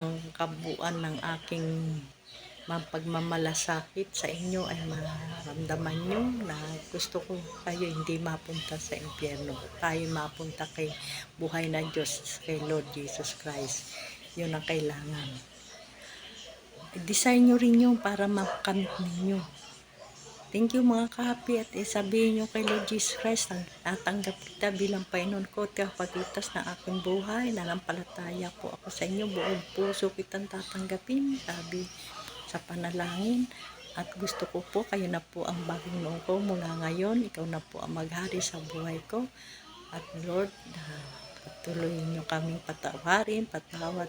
Ang kabuuan ng aking pagmamalasakit sa inyo ay maramdaman nyo na gusto ko kayo hindi mapunta sa impyerno. Tayo mapunta kay buhay na Diyos, kay Lord Jesus Christ. Yun ang kailangan. Design nyo rin yun para makamit ninyo. Thank you mga kahapi, at sabihin nyo kay Lord Jesus Christ, natanggap kita bilang Panginoon ko at kapagligtas ng aking buhay. Nanampalataya po ako sa inyo, buong puso kitang tatanggapin, sabi sa panalangin. At gusto ko po, kayo na po ang bagong noon ko mula ngayon. Ikaw na po ang maghari sa buhay ko. At Lord, patuloy nyo kaming patawad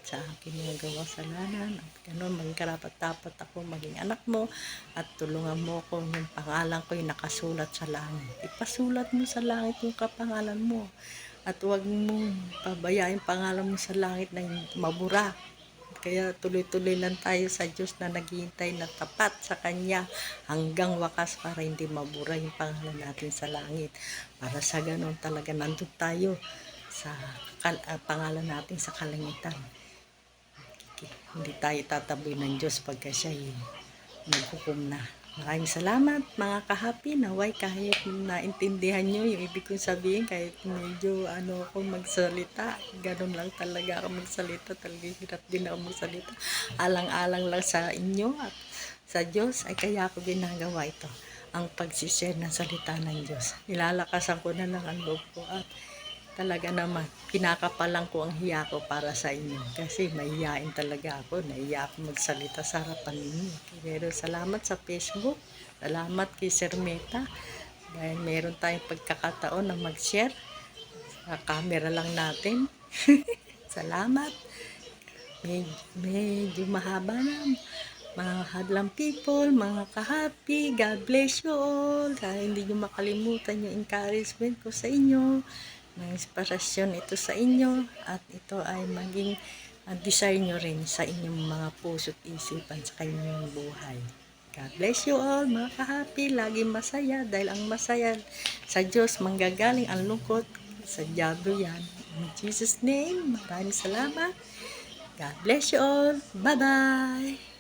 sa aking mga gawang kasalanan. At ganun, maging karapat-dapat ako maging anak mo. At tulungan mo ko yung pangalan ko yung nakasulat sa langit. Ipasulat mo sa langit yung kapangalan mo. At huwag mong pabayaan pangalan mo sa langit na mabura. Kaya tuloy-tuloy lang tayo sa Diyos na naghihintay na tapat sa Kanya hanggang wakas para hindi mabura yung pangalan natin sa langit. Para sa ganun talaga nandun tayo sa pangalan natin sa kalangitan. Hindi tayo tataboy ng Diyos pagka siya naghukom na. Maraming salamat mga kahapi, naway kahit naintindihan nyo yung ibig kong sabihin, kahit medyo ako magsalita, ganun lang talaga ako magsalita, talaga hirap din ako magsalita, alang-alang lang sa inyo at sa Diyos, ay kaya ako ginagawa ito, ang pagsishare ng salita ng Diyos. Nilalakasan ko na lang ang loob ko at talaga naman, kinakapalan ko ang hiya ko para sa inyo. Kasi mahihain talaga ako. Nahiya ako magsalita sa harapan ninyo. Pero salamat sa Facebook. Salamat kay Sir Meta. Dahil meron tayong pagkakataon na mag-share. Sa camera lang natin. Salamat. Medyo mahaba na. Mga hadlang people, mga kahapi, God bless you all. Dahil hindi nyo makalimutan yung encouragement ko sa inyo. May inspirasyon ito sa inyo at ito ay maging desire nyo rin sa inyong mga puso't isipan sa kanyang buhay. God bless you all mga kahapi, laging masaya dahil ang masaya sa Diyos manggagaling, ang lungkot sa diablo yan. In Jesus name, maraming salamat. God bless you all. Bye bye.